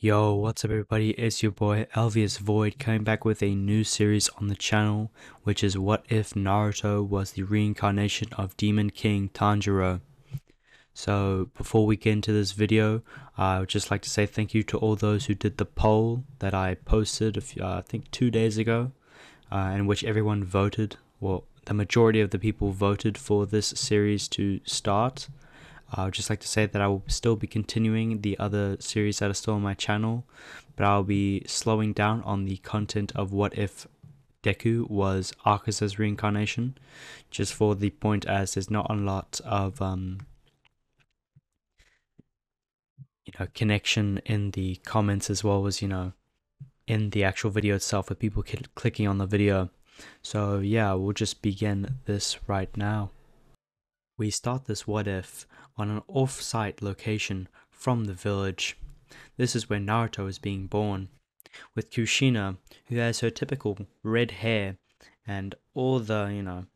Yo, what's up everybody, it's your boy Elvius Void coming back with a new series on the channel, which is What If Naruto Was the Reincarnation of Demon King Tanjiro. So before we get into this video, I would just like to say thank you to all those who did the poll that I posted I think 2 days ago, in which everyone voted, well, the majority of the people voted for this series to start. I would just like to say that I will still be continuing the other series that are still on my channel, but I'll be slowing down on the content of what if Deku was Arcus's reincarnation, just for the point as there's not a lot of connection in the comments as well as in the actual video itself with people clicking on the video. So yeah, we'll just begin this right now. We start this what if on an off-site location from the village. This is where Naruto is being born, with Kushina, who has her typical red hair and all the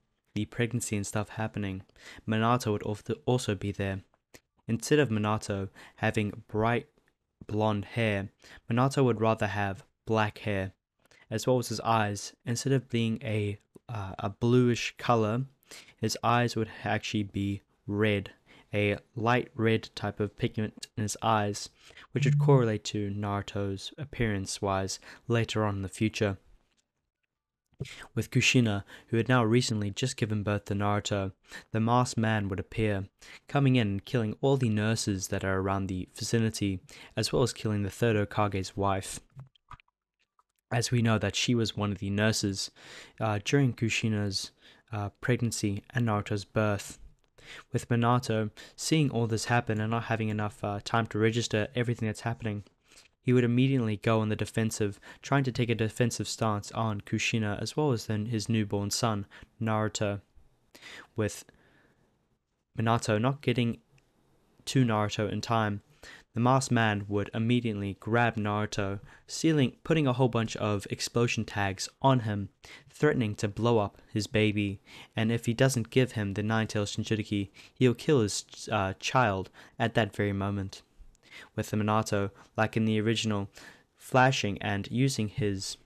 pregnancy and stuff happening. Minato would also be there. Instead of Minato having bright blonde hair, Minato would rather have black hair, as well as his eyes. Instead of being a bluish color, his eyes would actually be red, a light red type of pigment in his eyes, which would correlate to Naruto's appearance-wise later on in the future. With Kushina, who had now recently just given birth to Naruto, the masked man would appear, coming in and killing all the nurses that are around the vicinity, as well as killing the third Hokage's wife, as we know that she was one of the nurses during Kushina's pregnancy and Naruto's birth. With Minato seeing all this happen and not having enough time to register everything that's happening, he would immediately go on the defensive, trying to take a defensive stance on Kushina as well as then his newborn son, Naruto. With Minato not getting to Naruto in time, the masked man would immediately grab Naruto, putting a whole bunch of explosion tags on him, threatening to blow up his baby, and if he doesn't give him the Nine-Tails Jinchuriki, he'll kill his child at that very moment. With the Minato, like in the original, flashing and using his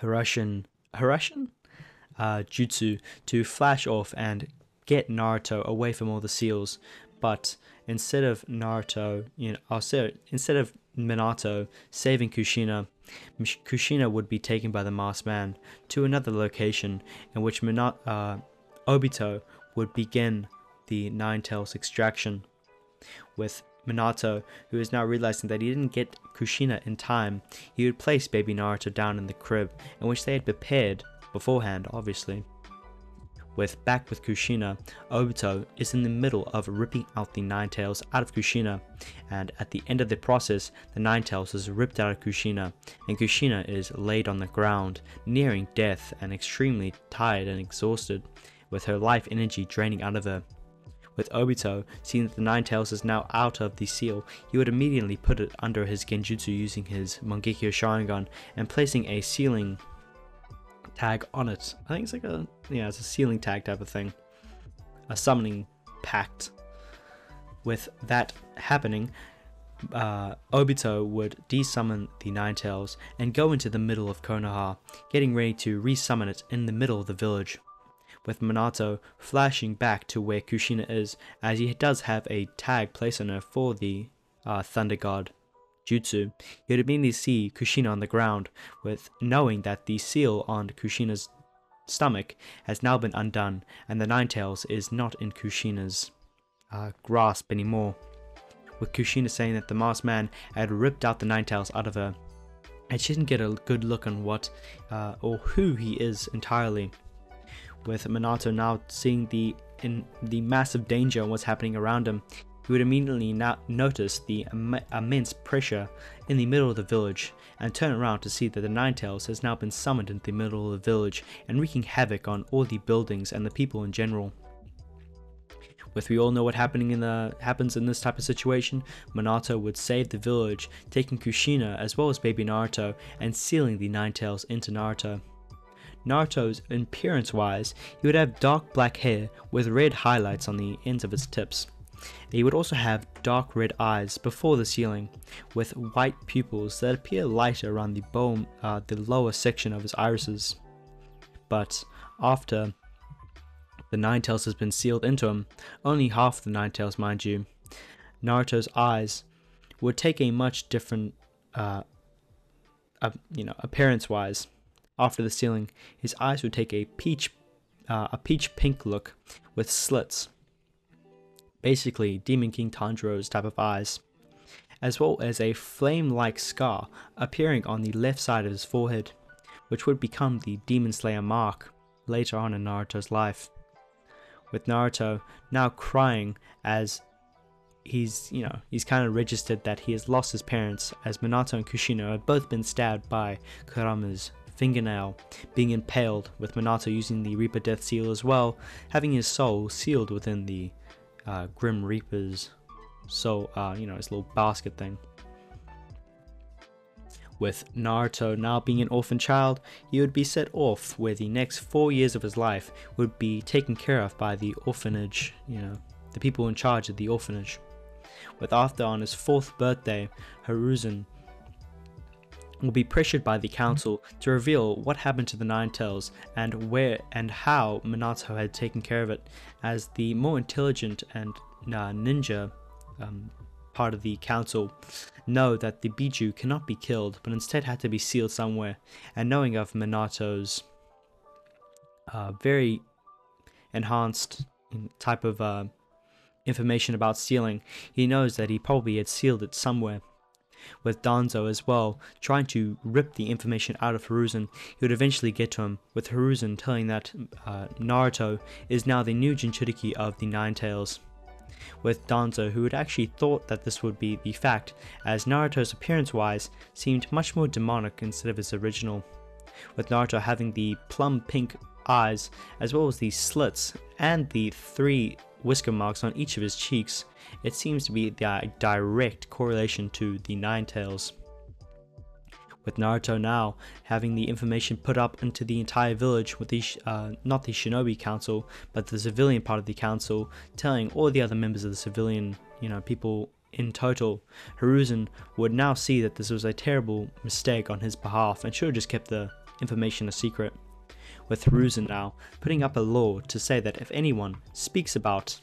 Hirashin jutsu to flash off and get Naruto away from all the seals, but instead of Minato saving Kushina, Kushina would be taken by the masked man to another location in which Obito would begin the Nine-Tails extraction. With Minato, who is now realizing that he didn't get Kushina in time, he would place baby Naruto down in the crib, in which they had prepared beforehand, obviously. Back with Kushina, Obito is in the middle of ripping out the Nine-Tails out of Kushina, and at the end of the process, the Nine-Tails is ripped out of Kushina, and Kushina is laid on the ground, nearing death and extremely tired and exhausted, with her life energy draining out of her. With Obito, seeing that the Nine-Tails is now out of the seal, he would immediately put it under his genjutsu using his Mangekyo Sharingan and placing a sealing tag on it. I think it's like it's a sealing tag type of thing. A summoning pact. With that happening, Obito would desummon the Nine-Tails and go into the middle of Konoha, getting ready to resummon it in the middle of the village. With Minato flashing back to where Kushina is, as he does have a tag placed on her for the Thunder God jutsu, he would immediately see Kushina on the ground, with knowing that the seal on Kushina's stomach has now been undone, and the Nine-Tails is not in Kushina's grasp anymore. With Kushina saying that the masked man had ripped out the Nine-Tails out of her, and she didn't get a good look on what or who he is entirely. With Minato now seeing the massive danger and what's happening around him, he would immediately now notice the immense pressure in the middle of the village and turn around to see that the Nine-Tails has now been summoned into the middle of the village and wreaking havoc on all the buildings and the people in general. We all know what happens in this type of situation. Minato would save the village, taking Kushina as well as baby Naruto and sealing the Nine-Tails into Naruto. Naruto's appearance wise, he would have dark black hair with red highlights on the ends of his tips. He would also have dark red eyes before the ceiling, with white pupils that appear lighter around the lower section of his irises. But after the Ninetales has been sealed into him, only half the Ninetales mind you, Naruto's eyes would take a much different, appearance-wise. After the sealing, his eyes would take a peach pink look with slits, basically Demon King Tanjiro's type of eyes, as well as a flame-like scar appearing on the left side of his forehead, which would become the Demon Slayer mark later on in Naruto's life. With Naruto now crying as he's kind of registered that he has lost his parents, as Minato and Kushina have both been stabbed by Kurama's fingernail, being impaled, with Minato using the Reaper Death Seal as well, having his soul sealed within the Grim Reaper's soul, his little basket thing. With Naruto now being an orphan child, he would be set off where the next 4 years of his life would be taken care of by the orphanage, the people in charge of the orphanage. With after on his 4th birthday, Hiruzen will be pressured by the council to reveal what happened to the Ninetales and where and how Minato had taken care of it, as the more intelligent and ninja part of the council know that the Biju cannot be killed but instead had to be sealed somewhere, and knowing of Minato's very enhanced type of information about sealing, he knows that he probably had sealed it somewhere. With Danzo as well trying to rip the information out of Hiruzen, he would eventually get to him, with Hiruzen telling that Naruto is now the new Jinchuriki of the Ninetales. With Danzo, who had actually thought that this would be the fact, as Naruto's appearance-wise seemed much more demonic instead of his original. With Naruto having the plum pink eyes, as well as the slits and the 3 whisker marks on each of his cheeks, it seems to be the direct correlation to the Ninetales. With Naruto now having the information put up into the entire village, with the not the Shinobi Council, but the civilian part of the council, telling all the other members of the civilian, people in total, Hiruzen would now see that this was a terrible mistake on his behalf and should have just kept the information a secret. With Hiruzen now putting up a law to say that if anyone speaks about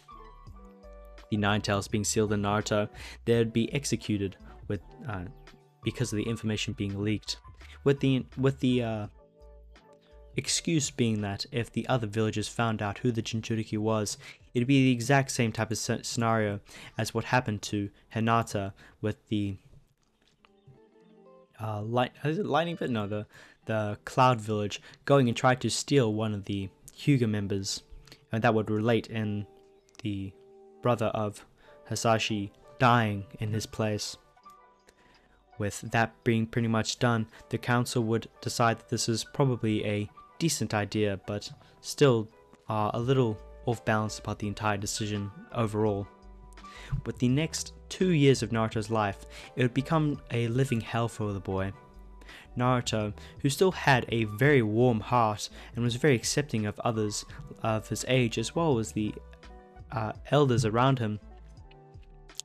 the Ninetales being sealed in Naruto, they'd be executed with because of the information being leaked. With the excuse being that if the other villagers found out who the Jinchuriki was, it'd be the exact same type of scenario as what happened to Hinata with the lightning fit? No, the Cloud Village going and tried to steal one of the Hyuga members, and that would relate in the brother of Hasashi dying in his place. With that being pretty much done, the council would decide that this is probably a decent idea, but still a little off balance about the entire decision overall. With the next 2 years of Naruto's life, it would become a living hell for the boy. Naruto, who still had a very warm heart and was very accepting of others of his age as well as the elders around him,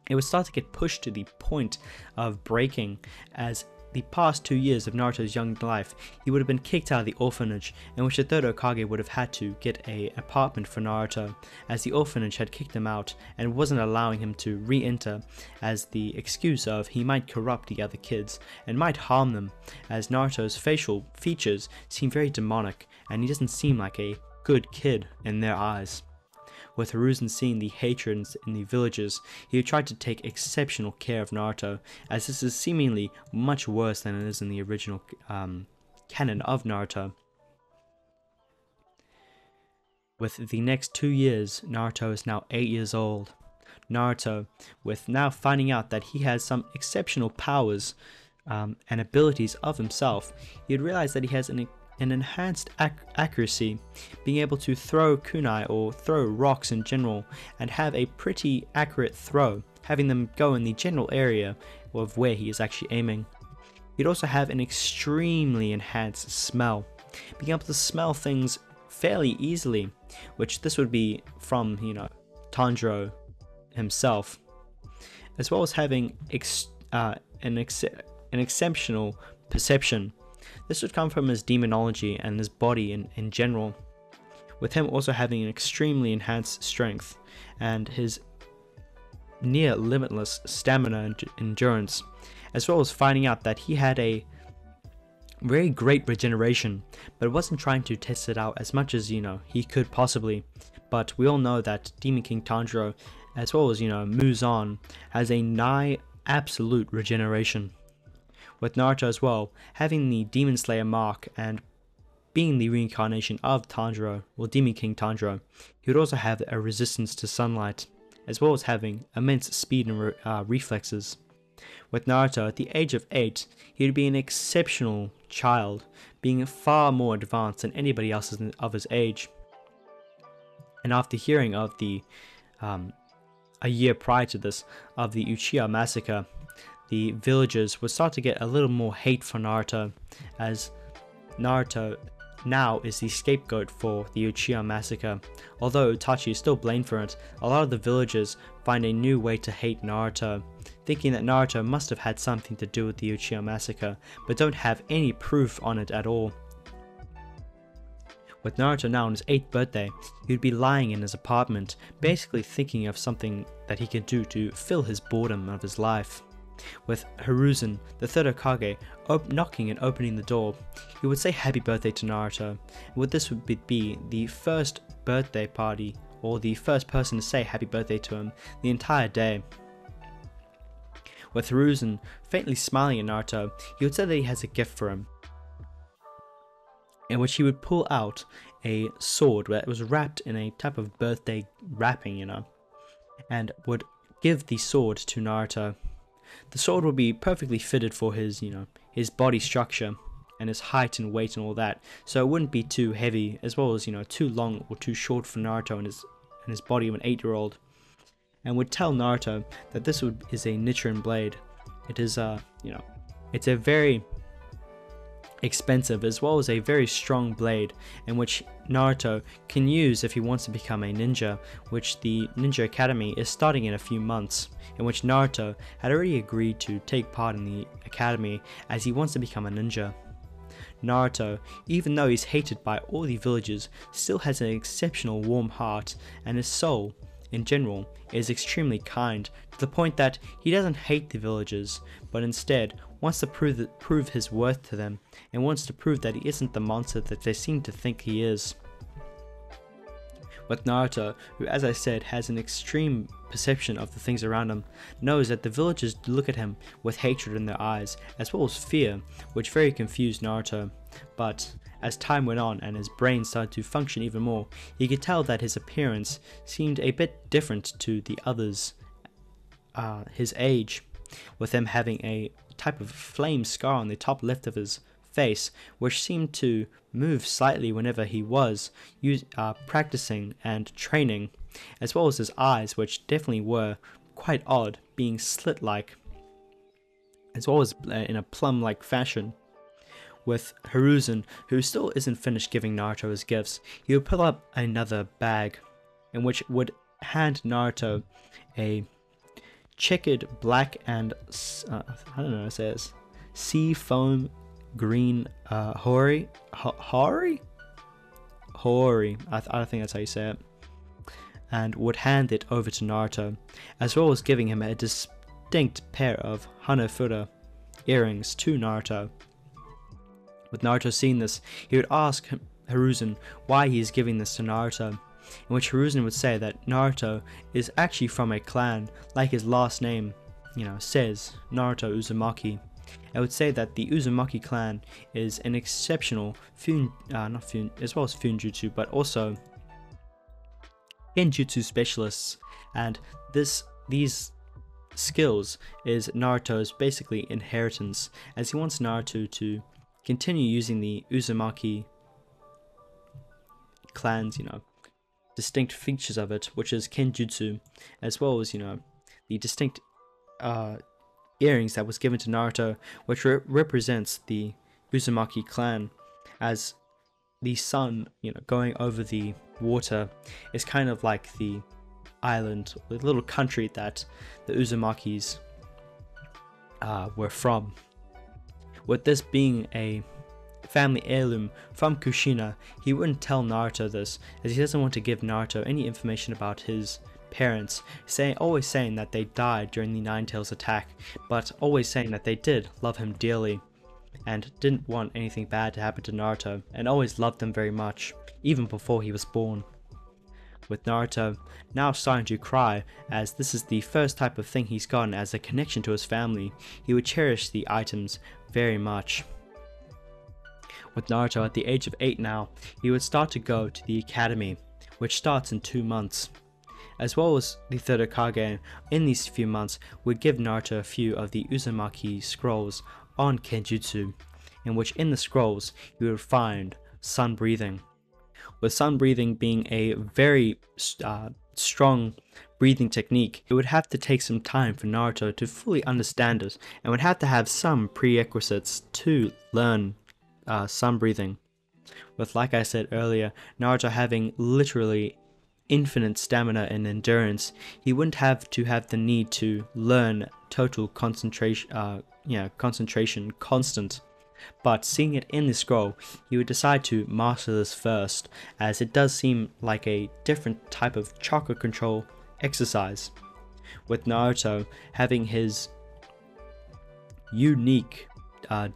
it would start to get pushed to the point of breaking, as the past 2 years of Naruto's young life, he would have been kicked out of the orphanage, in which the third Hokage would have had to get an apartment for Naruto, as the orphanage had kicked him out and wasn't allowing him to re-enter, as the excuse of he might corrupt the other kids and might harm them, as Naruto's facial features seem very demonic and he doesn't seem like a good kid in their eyes. With Hiruzen seeing the hatred in the villages, he tried to take exceptional care of Naruto, as this is seemingly much worse than it is in the original canon of Naruto. With the next 2 years, Naruto is now 8 years old. Naruto, with now finding out that he has some exceptional powers and abilities of himself, he would realize that he has an enhanced accuracy, being able to throw kunai or throw rocks in general and have a pretty accurate throw, having them go in the general area of where he is actually aiming. He'd also have an extremely enhanced smell, being able to smell things fairly easily, which this would be from, Tanjiro himself, as well as having an exceptional perception. This would come from his demonology and his body in general, with him also having an extremely enhanced strength and his near limitless stamina and endurance, as well as finding out that he had a very great regeneration, but wasn't trying to test it out as much as, he could possibly. But we all know that Demon King Tanjiro, as well as, Muzan, has a nigh absolute regeneration. With Naruto as well, having the Demon Slayer mark and being the reincarnation of Tanjiro, or Demon King Tanjiro, he would also have a resistance to sunlight, as well as having immense speed and reflexes. With Naruto, at the age of 8, he would be an exceptional child, being far more advanced than anybody else of his age. And after hearing of the, a year prior to this, of the Uchiha massacre, the villagers would start to get a little more hate for Naruto, as Naruto now is the scapegoat for the Uchiha massacre. Although Itachi is still blamed for it, a lot of the villagers find a new way to hate Naruto, thinking that Naruto must have had something to do with the Uchiha massacre, but don't have any proof on it at all. With Naruto now on his 8th birthday, he would be lying in his apartment, basically thinking of something that he could do to fill his boredom of his life. With Hiruzen, the third Hokage, knocking and opening the door, he would say happy birthday to Naruto, and this would be the first birthday party, or the first person to say happy birthday to him the entire day. With Hiruzen faintly smiling at Naruto, he would say that he has a gift for him, in which he would pull out a sword that was wrapped in a type of birthday wrapping, and would give the sword to Naruto. The sword would be perfectly fitted for his, his body structure and his height and weight and all that, so it wouldn't be too heavy, as well as, too long or too short for Naruto and his body of an 8-year-old, and would tell Naruto that this is a Nichiren blade. It is, it's a very expensive as well as a very strong blade, in which Naruto can use if he wants to become a ninja, which the Ninja Academy is starting in a few months, in which Naruto had already agreed to take part in the academy as he wants to become a ninja. Naruto, even though he's hated by all the villagers, still has an exceptional warm heart, and his soul, in general, is extremely kind, to the point that he doesn't hate the villagers, but instead wants to prove his worth to them, and wants to prove that he isn't the monster that they seem to think he is. With Naruto, who, as I said, has an extreme perception of the things around him, knows that the villagers look at him with hatred in their eyes, as well as fear, which very confused Naruto. But as time went on and his brain started to function even more, he could tell that his appearance seemed a bit different to the others his age, with him having a type of flame scar on the top left of his face, which seemed to move slightly whenever he was practicing and training, as well as his eyes, which definitely were quite odd, being slit-like, as well as in a plum-like fashion. With Hiruzen, who still isn't finished giving Naruto his gifts, he would pull up another bag, in which would hand Naruto a checkered black and I don't know how to say this, sea foam green hori. I don't think that's how you say it, and would hand it over to Naruto, as well as giving him a distinct pair of Hanafura earrings to Naruto. With Naruto seeing this, he would ask Hiruzen why he is giving this to Naruto, in which Hiruzen would say that Naruto is actually from a clan, like his last name, says, Naruto Uzumaki. I would say that the Uzumaki clan is an exceptional as well as Funjutsu, but also Genjutsu specialists, and these skills is Naruto's basically inheritance, as he wants Naruto to continue using the Uzumaki clan's, distinct features of it, which is Kenjutsu, as well as, the distinct earrings that was given to Naruto, which represents the Uzumaki clan, as the sun, going over the water is kind of like the island, the little country that the Uzumakis were from. With this being a family heirloom from Kushina, he wouldn't tell Naruto this, as he doesn't want to give Naruto any information about his parents, always saying that they died during the Nine Tails attack, but always saying that they did love him dearly and didn't want anything bad to happen to Naruto, and always loved him very much, even before he was born. With Naruto now starting to cry, as this is the first type of thing he's gotten as a connection to his family, he would cherish the items very much. With Naruto at the age of 8 now, he would start to go to the academy, which starts in 2 months. As well as the third Hokage, in these few months would give Naruto a few of the Uzumaki scrolls on Kenjutsu, in which in the scrolls you would find sun breathing. With sun breathing being a very strong breathing technique, it would have to take some time for Naruto to fully understand it, and would have to have some prerequisites to learn sun breathing. With, like I said earlier, Naruto having literally infinite stamina and endurance, he wouldn't have to have the need to learn total concentration, constant. But seeing it in the scroll, he would decide to master this first, as it does seem like a different type of chakra control exercise. With Naruto having his unique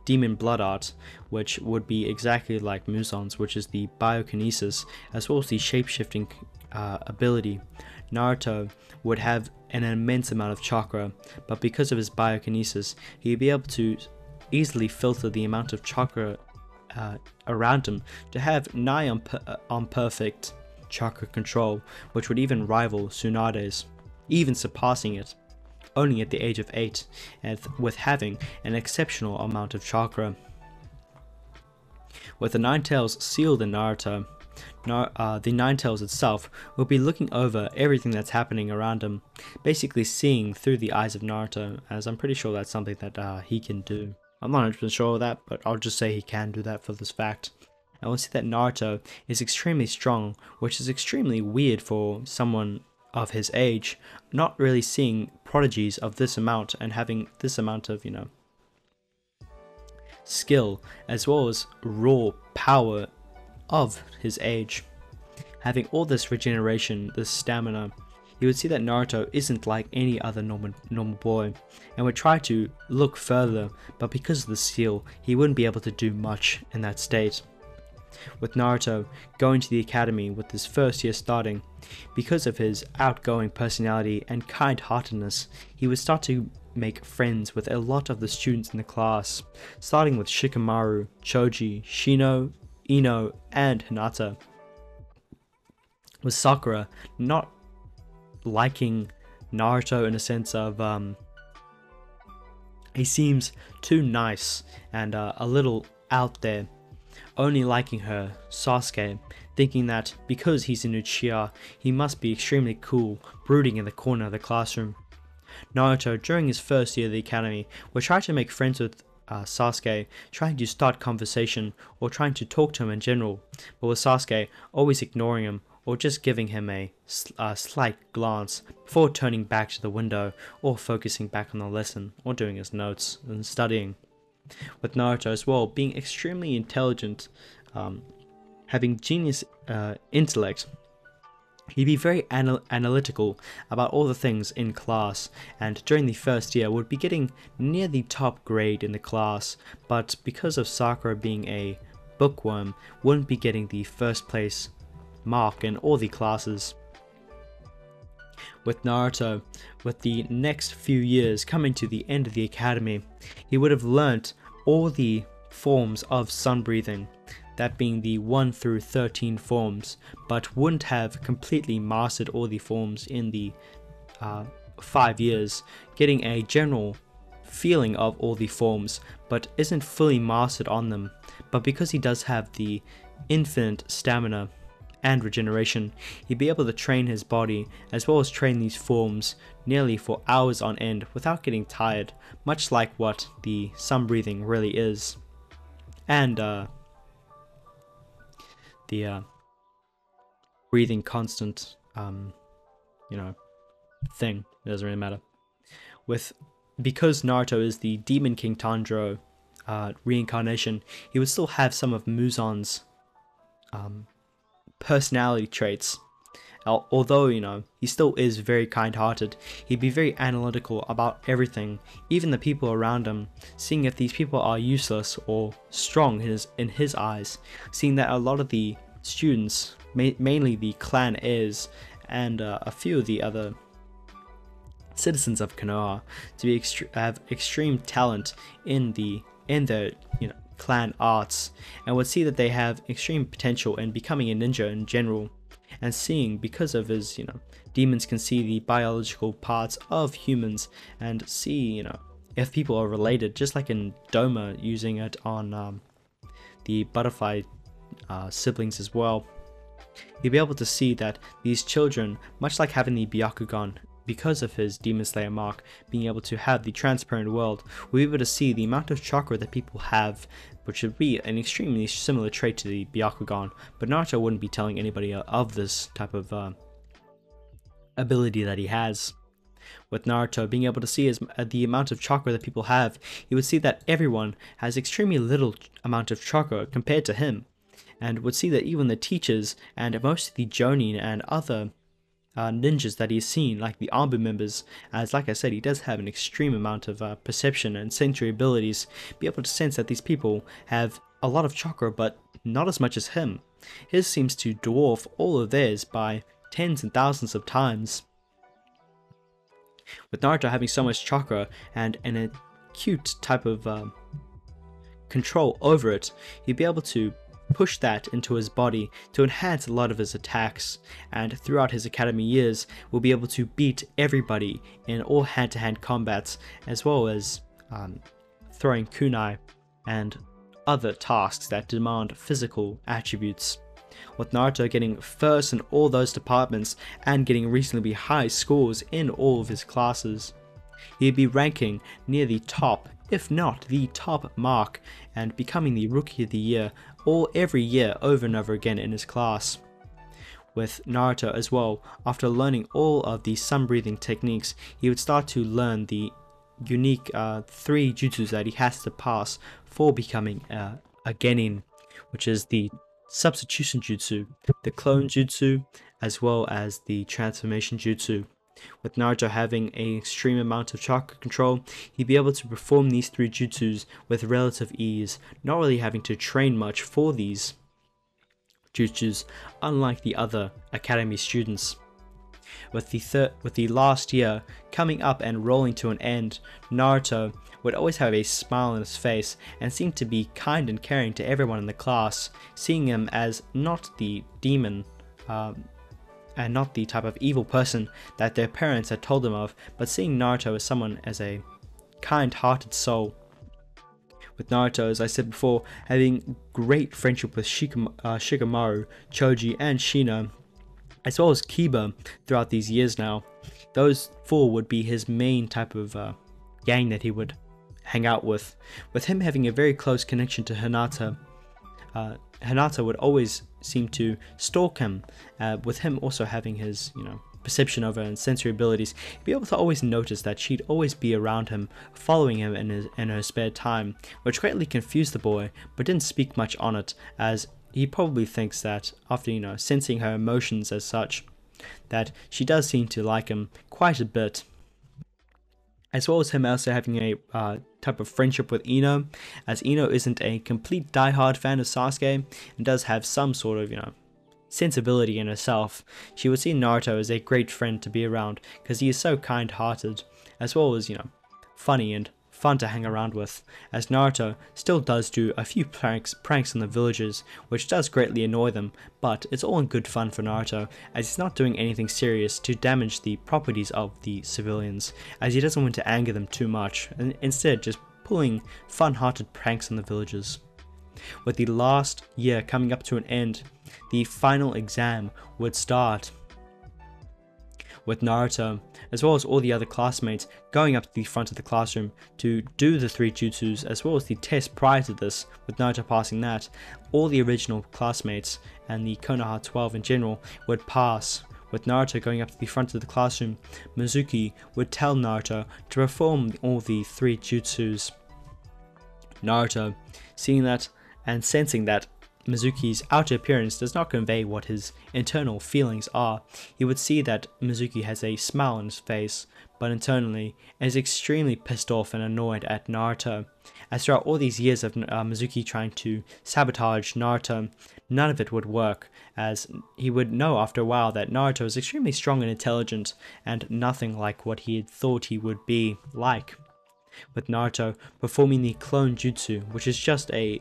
demon blood art, which would be exactly like Muzan's, which is the biokinesis, as well as the shape-shifting ability, Naruto would have an immense amount of chakra, but because of his biokinesis, he'd be able to easily filter the amount of chakra around him to have nigh on perfect chakra control, which would even rival Tsunade's, even surpassing it, only at the age of 8, and with having an exceptional amount of chakra. With the Nine Tails sealed in Naruto, the Nine Tails itself will be looking over everything that's happening around him, basically seeing through the eyes of Naruto, as I'm pretty sure that's something that he can do. I'm not 100% sure of that, but I'll just say he can do that for this fact. And we'll see that Naruto is extremely strong, which is extremely weird for someone of his age, not really seeing prodigies of this amount and having this amount of, skill, as well as raw power of his age. Having all this regeneration, this stamina, you would see that Naruto isn't like any other normal boy, and would try to look further, but because of the seal, he wouldn't be able to do much in that state. With Naruto going to the academy with his first year starting, because of his outgoing personality and kind-heartedness, he would start to make friends with a lot of the students in the class, starting with Shikamaru, Choji, Shino, Ino, and Hinata. With Sakura not liking Naruto in a sense of he seems too nice and a little out there, only liking her Sasuke, thinking that because he's an Uchiha, he must be extremely cool, brooding in the corner of the classroom. Naruto, during his first year of the academy, would try to make friends with Sasuke, trying to start conversation or trying to talk to him in general, but with Sasuke always ignoring him or just giving him a slight glance before turning back to the window or focusing back on the lesson or doing his notes and studying. With Naruto as well being extremely intelligent, having genius intellect, he'd be very analytical about all the things in class, and during the first year would be getting near the top grade in the class, but because of Sakura being a bookworm, wouldn't be getting the first place mark in all the classes. With Naruto, with the next few years coming to the end of the academy, he would have learnt all the forms of sun breathing, that being the 1 through 13 forms, but wouldn't have completely mastered all the forms in the 5 years, getting a general feeling of all the forms, but isn't fully mastered on them. But because he does have the infinite stamina and regeneration, he'd be able to train his body as well as train these forms nearly for hours on end without getting tired, much like what the sun breathing really is. And the breathing constant thing. It doesn't really matter. Because Naruto is the Demon King Tanjiro reincarnation, he would still have some of Muzan's personality traits. Although, he still is very kind-hearted, he'd be very analytical about everything, even the people around him, seeing if these people are useless or strong in his eyes, seeing that a lot of the students, mainly the clan heirs, and a few of the other citizens of Konoha, to have extreme talent in their clan arts, and would see that they have extreme potential in becoming a ninja in general. And seeing, because of his, demons can see the biological parts of humans and see, if people are related, just like in Doma using it on the butterfly siblings as well. You'll be able to see that these children, much like having the Byakugan, because of his Demon Slayer mark, being able to have the transparent world, we'll be able to see the amount of chakra that people have, which would be an extremely similar trait to the Byakugan, but Naruto wouldn't be telling anybody of this type of ability that he has. With Naruto being able to see the amount of chakra that people have, he would see that everyone has extremely little amount of chakra compared to him, and would see that even the teachers and most of the Jonin and other ninjas that he's seen, like the Anbu members, as like I said, he does have an extreme amount of perception and sensory abilities, be able to sense that these people have a lot of chakra, but not as much as him. His seems to dwarf all of theirs by tens and thousands of times. With Naruto having so much chakra and an acute type of control over it, he'd be able to push that into his body to enhance a lot of his attacks, and throughout his academy years will be able to beat everybody in all hand-to-hand combats, as well as throwing kunai and other tasks that demand physical attributes. With Naruto getting first in all those departments and getting reasonably high scores in all of his classes, he'd be ranking near the top, if not the top mark, and becoming the Rookie of the Year every year over and over again in his class. With Naruto as well, after learning all of the sun-breathing techniques, he would start to learn the unique 3 jutsus that he has to pass for becoming a genin, which is the substitution jutsu, the clone jutsu, as well as the transformation jutsu. With Naruto having an extreme amount of chakra control, he'd be able to perform these 3 jutsus with relative ease, not really having to train much for these jutsus, unlike the other academy students. With the last year coming up and rolling to an end, Naruto would always have a smile on his face and seem to be kind and caring to everyone in the class, seeing him as not the demon and not the type of evil person that their parents had told them of, but seeing Naruto as a kind-hearted soul. With Naruto, as I said before, having great friendship with Shikamaru, Choji, and Shino, as well as Kiba throughout these years now. Those 4 would be his main type of gang that he would hang out with. With him having a very close connection to Hinata, Hinata would always seem to stalk him, with him also having his, perception over and sensory abilities. He'd be able to always notice that she'd always be around him, following him in her spare time, which greatly confused the boy, but didn't speak much on it, as he probably thinks that after, sensing her emotions as such, that she does seem to like him quite a bit. As well as him also having a type of friendship with Ino, as Ino isn't a complete die-hard fan of Sasuke and does have some sort of, sensibility in herself. She would see Naruto as a great friend to be around because he is so kind-hearted, as well as, funny and fun to hang around with, as Naruto still does do a few pranks on the villagers, which does greatly annoy them, but it's all in good fun for Naruto, as he's not doing anything serious to damage the properties of the civilians, as he doesn't want to anger them too much, and instead just pulling fun-hearted pranks on the villagers. With the last year coming up to an end, the final exam would start, with Naruto, as well as all the other classmates, going up to the front of the classroom to do the 3 jutsus, as well as the test prior to this. With Naruto passing that, all the original classmates and the Konoha 12 in general would pass, With Naruto going up to the front of the classroom, Mizuki would tell Naruto to perform all the 3 jutsus. Naruto, seeing that and sensing that Mizuki's outer appearance does not convey what his internal feelings are, he would see that Mizuki has a smile on his face, but internally is extremely pissed off and annoyed at Naruto. As throughout all these years of Mizuki trying to sabotage Naruto, none of it would work, as he would know after a while that Naruto is extremely strong and intelligent, and nothing like what he had thought he would be like. With Naruto performing the clone jutsu, which is just a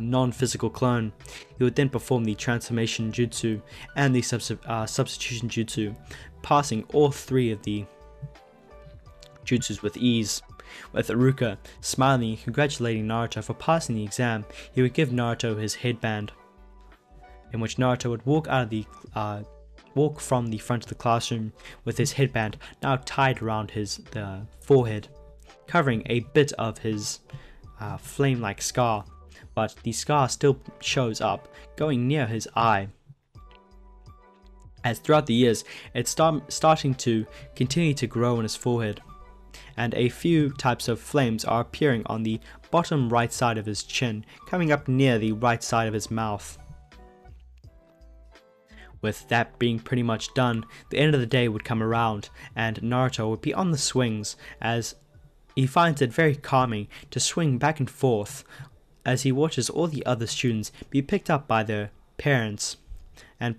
non-physical clone, he would then perform the transformation jutsu and the substitution jutsu, passing all 3 of the jutsus with ease. With Iruka smiling and congratulating Naruto for passing the exam, he would give Naruto his headband, in which Naruto would walk from the front of the classroom with his headband now tied around his forehead, covering a bit of his flame-like scar, but the scar still shows up, going near his eye. As throughout the years, it's starting to continue to grow on his forehead, and a few types of flames are appearing on the bottom right side of his chin, coming up near the right side of his mouth. With that being pretty much done, the end of the day would come around, and Naruto would be on the swings, as he finds it very calming to swing back and forth as he watches all the other students be picked up by their parents.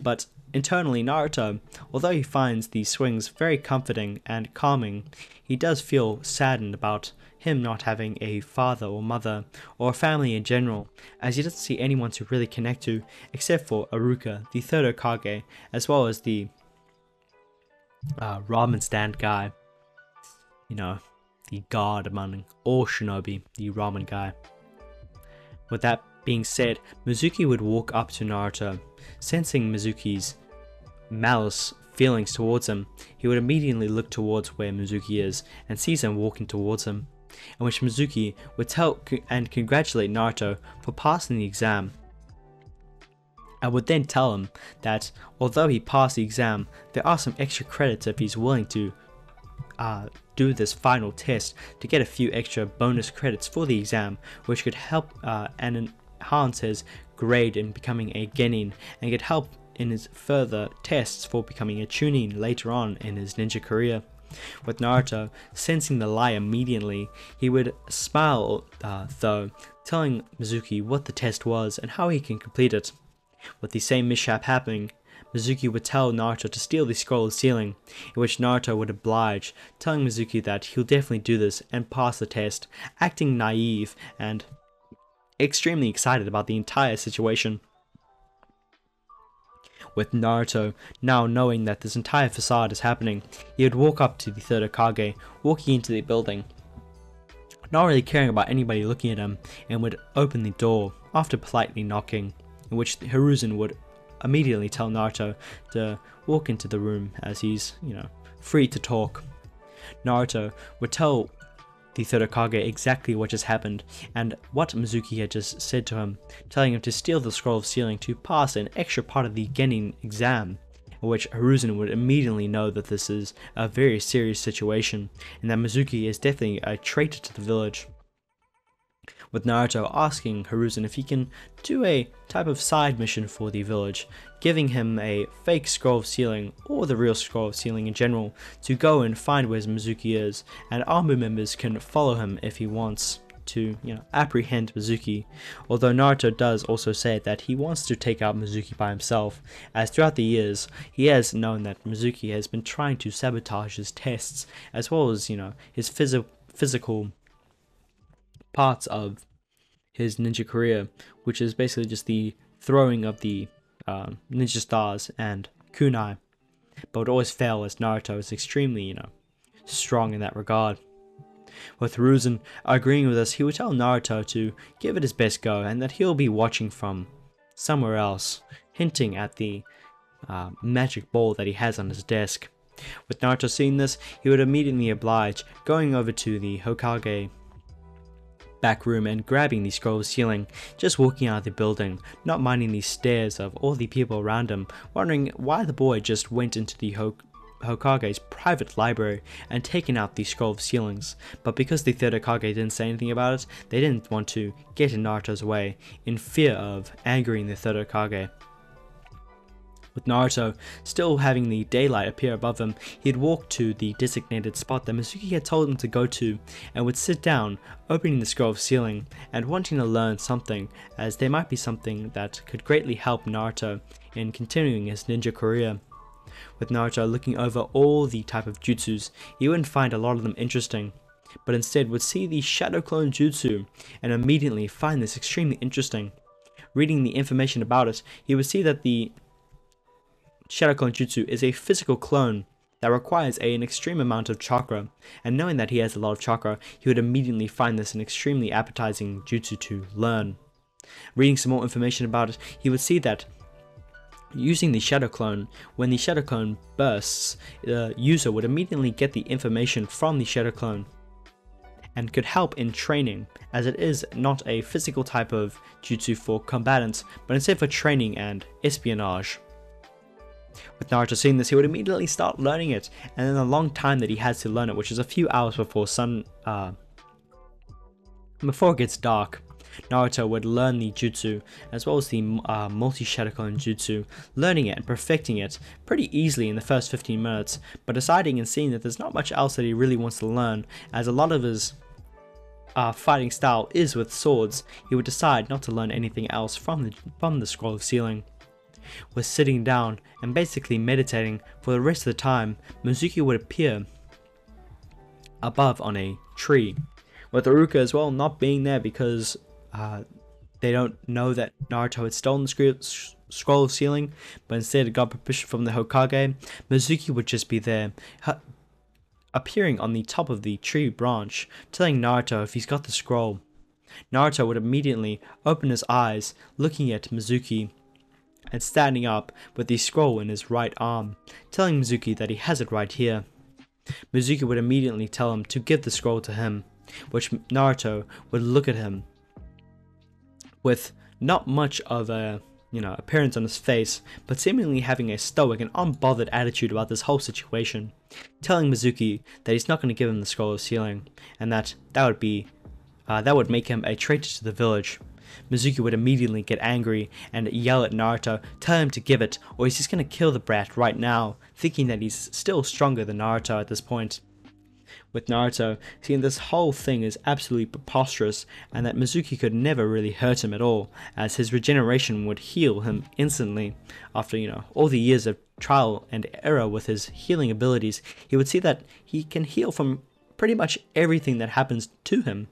But internally, Naruto, although he finds these swings very comforting and calming, he does feel saddened about him not having a father or mother, or a family in general, as he doesn't see anyone to really connect to except for Iruka, the 3rd Hokage, as well as the ramen stand guy. You know, the god among all shinobi, the ramen guy. With that being said, Mizuki would walk up to Naruto. Sensing Mizuki's malice feelings towards him, he would immediately look towards where Mizuki is and sees him walking towards him, in which Mizuki would tell and congratulate Naruto for passing the exam. I would then tell him that although he passed the exam, there are some extra credits if he's willing to do this final test to get a few extra bonus credits for the exam, which could help and enhance his grade in becoming a genin, and could help in his further tests for becoming a chunin later on in his ninja career. With Naruto sensing the lie immediately, he would smile though, telling Mizuki what the test was and how he can complete it. With the same mishap happening, Mizuki would tell Naruto to steal the scroll of sealing, in which Naruto would oblige, telling Mizuki that he'll definitely do this and pass the test, acting naive and extremely excited about the entire situation. With Naruto now knowing that this entire facade is happening, he would walk up to the 3rd Hokage, walking into the building, not really caring about anybody looking at him, and would open the door after politely knocking, in which Hiruzen would immediately tell Naruto to walk into the room as he's, free to talk. Naruto would tell the 3rd Hokage exactly what just happened and what Mizuki had just said to him, telling him to steal the scroll of sealing to pass an extra part of the genin exam, in which Hiruzen would immediately know that this is a very serious situation and that Mizuki is definitely a traitor to the village. With Naruto asking Hiruzen if he can do a type of side mission for the village, giving him a fake scroll of sealing or the real scroll of sealing in general to go and find where Mizuki is, and ARMU members can follow him if he wants to, apprehend Mizuki. Although Naruto does also say that he wants to take out Mizuki by himself, as throughout the years he has known that Mizuki has been trying to sabotage his tests as well as, his physical parts of his ninja career, which is basically just the throwing of the ninja stars and kunai, but would always fail as Naruto is extremely, strong in that regard. With Hiruzen agreeing with us, he would tell Naruto to give it his best go and that he'll be watching from somewhere else, hinting at the magic ball that he has on his desk. With Naruto seeing this, he would immediately oblige, going over to the Hokage back room and grabbing the scroll ceiling, just walking out of the building, not minding the stares of all the people around him, wondering why the boy just went into the Hokage's private library and taken out the scroll of ceilings. But because the third Hokage didn't say anything about it, they didn't want to get in Naruto's way in fear of angering the third Hokage. With Naruto still having the daylight appear above him, he'd walk to the designated spot that Mizuki had told him to go to and would sit down, opening the scroll of ceiling and wanting to learn something, as there might be something that could greatly help Naruto in continuing his ninja career. With Naruto looking over all the type of jutsus, he wouldn't find a lot of them interesting, but instead would see the Shadow Clone Jutsu and immediately find this extremely interesting. Reading the information about it, he would see that the Shadow Clone Jutsu is a physical clone that requires an extreme amount of chakra, and knowing that he has a lot of chakra, he would immediately find this an extremely appetizing jutsu to learn. Reading some more information about it, he would see that using the Shadow Clone, when the Shadow Clone bursts, the user would immediately get the information from the Shadow Clone and could help in training, as it is not a physical type of jutsu for combatants, but instead for training and espionage. With Naruto seeing this, he would immediately start learning it, and in the long time that he has to learn it, which is a few hours before before it gets dark, Naruto would learn the jutsu, as well as the multi-Shadow Clone jutsu, learning it and perfecting it pretty easily in the first 15 minutes, but deciding and seeing that there's not much else that he really wants to learn, as a lot of his fighting style is with swords, he would decide not to learn anything else from the scroll of ceiling. With sitting down and basically meditating for the rest of the time, Mizuki would appear above on a tree, with Iruka as well not being there because they don't know that Naruto had stolen the scroll of ceiling, but instead got permission from the Hokage. Mizuki would just be there, appearing on the top of the tree branch, telling Naruto if he's got the scroll. Naruto would immediately open his eyes, looking at Mizuki, and standing up with the scroll in his right arm, telling Mizuki that he has it right here. Mizuki would immediately tell him to give the scroll to him, which Naruto would look at him with not much of a appearance on his face, but seemingly having a stoic and unbothered attitude about this whole situation, telling Mizuki that he's not going to give him the scroll of ceiling, and that would make him a traitor to the village. Mizuki would immediately get angry and yell at Naruto, tell him to give it, or he's just going to kill the brat right now, thinking that he's still stronger than Naruto at this point. With Naruto seeing this whole thing is absolutely preposterous, and that Mizuki could never really hurt him at all, as his regeneration would heal him instantly. After all the years of trial and error with his healing abilities, he would see that he can heal from pretty much everything that happens to him,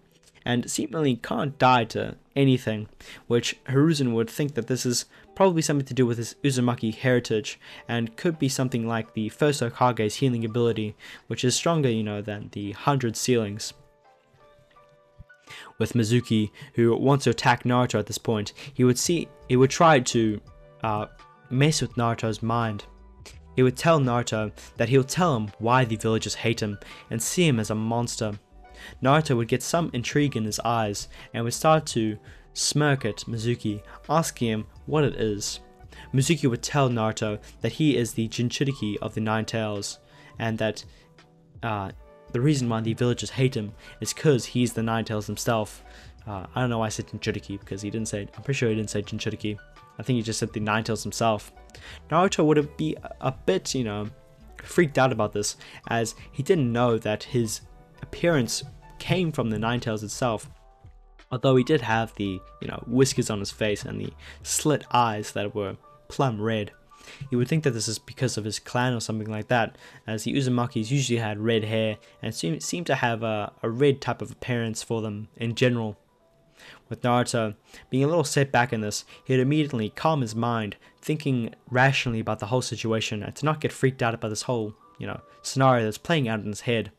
and seemingly can't die to anything, which Hiruzen would think that this is probably something to do with his Uzumaki heritage, and could be something like the first Hokage's healing ability, which is stronger, than the 100 ceilings. With Mizuki, who wants to attack Naruto at this point, he would try to mess with Naruto's mind. He would tell Naruto that he'll tell him why the villagers hate him and see him as a monster. Naruto would get some intrigue in his eyes and would start to smirk at Mizuki, asking him what it is. Mizuki would tell Naruto that he is the Jinchuriki of the Nine Tails, and that the reason why the villagers hate him is because he's the Nine Tails himself. I don't know why I said Jinchuriki, because I'm pretty sure he didn't say Jinchuriki. I think he just said the Nine Tails himself. Naruto would be a bit, freaked out about this, as he didn't know that his appearance came from the Nine Tails itself, although he did have the whiskers on his face and the slit eyes that were plum red. He would think that this is because of his clan or something like that, as the Uzumakis usually had red hair and seemed to have a red type of appearance for them in general. With Naruto being a little set back in this, he'd immediately calm his mind, thinking rationally about the whole situation and to not get freaked out about this whole scenario that's playing out in his head.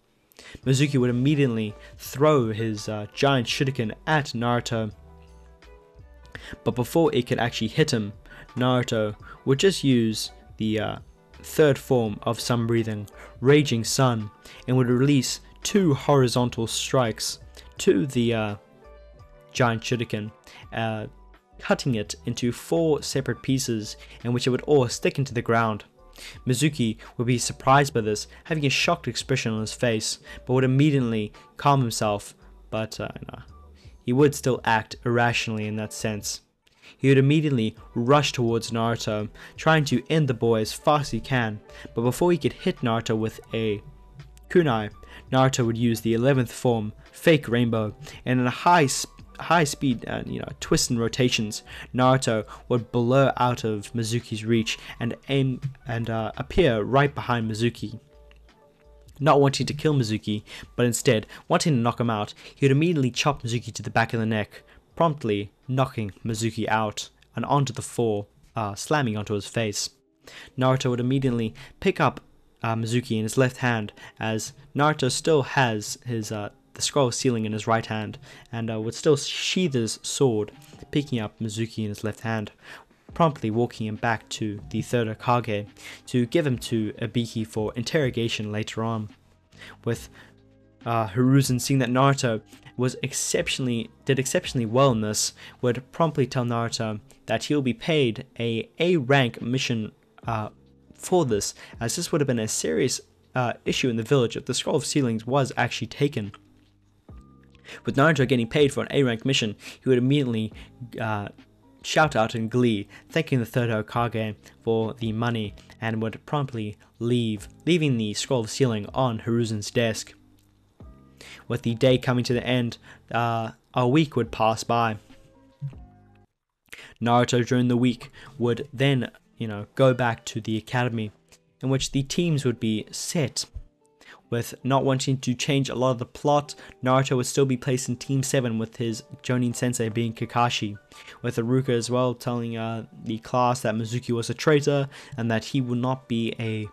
Mizuki would immediately throw his giant shuriken at Naruto, but before it could actually hit him, Naruto would just use the third form of sun breathing, Raging Sun, and would release 2 horizontal strikes to the giant shuriken, cutting it into 4 separate pieces in which it would all stick into the ground. Mizuki would be surprised by this, having a shocked expression on his face, but would immediately calm himself, but no, he would still act irrationally in that sense. He would immediately rush towards Naruto, trying to end the boy as fast as he can, but before he could hit Naruto with a kunai, Naruto would use the 11th form, Fake Rainbow, and in a high speed twists and rotations, Naruto would blow out of Mizuki's reach and appear right behind Mizuki. Not wanting to kill Mizuki, but instead wanting to knock him out, he would immediately chop Mizuki to the back of the neck, promptly knocking Mizuki out and onto the floor, slamming onto his face. Naruto would immediately pick up Mizuki in his left hand, as Naruto still has his the scroll of sealing in his right hand, and would still sheath his sword, picking up Mizuki in his left hand, promptly walking him back to the third Hokage to give him to Ibiki for interrogation later on. With Hiruzen seeing that Naruto did exceptionally well in this, would promptly tell Naruto that he'll be paid a A-rank mission for this, as this would have been a serious issue in the village if the scroll of sealings was actually taken. With Naruto getting paid for an A-rank mission, he would immediately shout out in glee, thanking the third Hokage for the money, and would promptly leaving the scroll of sealing on Hiruzen's desk. With the day coming to the end, a week would pass by. Naruto during the week would then, go back to the academy, in which the teams would be set. With not wanting to change a lot of the plot, Naruto would still be placed in Team 7 with his Jonin sensei being Kakashi, with Iruka as well telling the class that Mizuki was a traitor and that he will not be a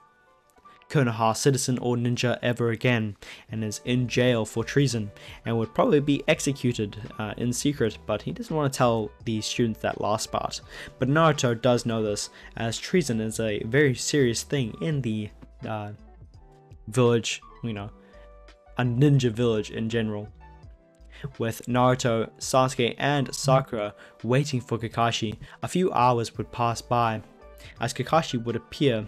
Konoha citizen or ninja ever again, and is in jail for treason and would probably be executed in secret, but he doesn't want to tell the students that last part. But Naruto does know this, as treason is a very serious thing in the village, a ninja village in general. With Naruto, Sasuke and Sakura waiting for Kakashi, a few hours would pass by, as Kakashi would appear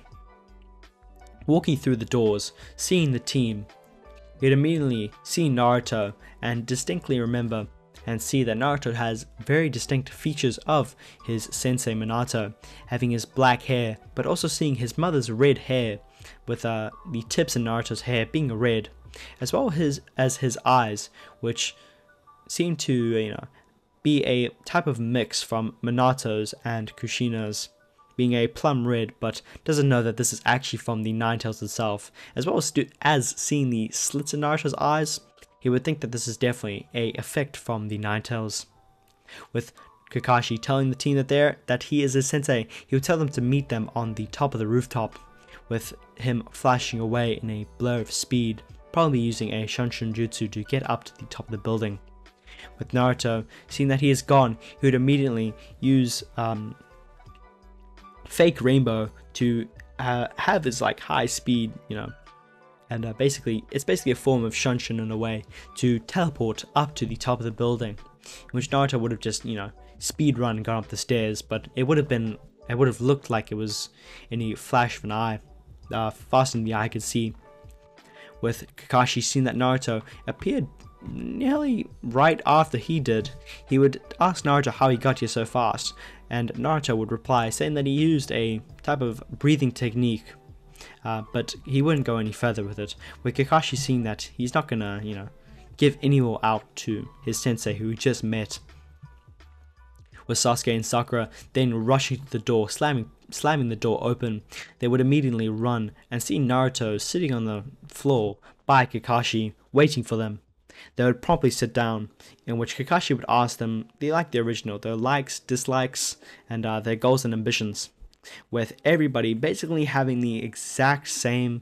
walking through the doors, seeing the team. He'd immediately see Naruto and distinctly remember and see that Naruto has very distinct features of his sensei Minato, having his black hair, but also seeing his mother's red hair, with the tips in Naruto's hair being red, as well as his eyes, which seem to be a type of mix from Minato's and Kushina's, being a plum red, but doesn't know that this is actually from the Ninetales itself. As well as seeing the slits in Naruto's eyes, he would think that this is definitely a effect from the Ninetales. With Kakashi telling the team that he is his sensei, he would tell them to meet them on the top of the rooftop, with him flashing away in a blur of speed, probably using a Shunshin Jutsu to get up to the top of the building. With Naruto seeing that he is gone, he would immediately use Fake Rainbow to have his high speed, and it's basically a form of Shunshin in a way, to teleport up to the top of the building, in which Naruto would have just speed run and gone up the stairs, but it would have looked like it was in a flash of an eye, faster than the eye could see. With Kakashi seeing that Naruto appeared nearly right after he did, he would ask Naruto how he got here so fast, and Naruto would reply saying that he used a type of breathing technique, but he wouldn't go any further with it, with Kakashi seeing that he's not gonna, give any more out to his sensei who he just met. With Sasuke and Sakura then rushing to the door, slamming the door open, they would immediately run and see Naruto sitting on the floor by Kakashi, waiting for them. They would promptly sit down, in which Kakashi would ask them the original, their likes, dislikes, and their goals and ambitions, with everybody basically having the exact same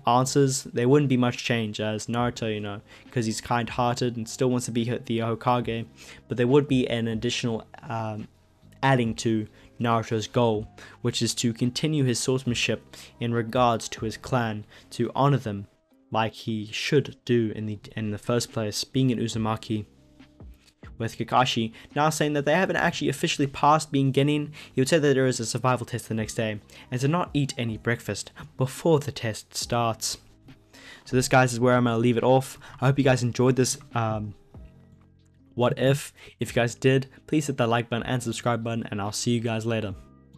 answers. There wouldn't be much change, as Naruto, because he's kind-hearted and still wants to be the Hokage, but there would be an additional adding to Naruto's goal, which is to continue his swordsmanship in regards to his clan, to honor them like he should do in the first place, being an Uzumaki. with Kakashi now saying that they haven't actually officially passed being Genin. He would say that there is a survival test the next day, and to not eat any breakfast before the test starts. So this, guys, is where I'm going to leave it off. I hope you guys enjoyed this what if. If you guys did, please hit that like button and subscribe button, and I'll see you guys later.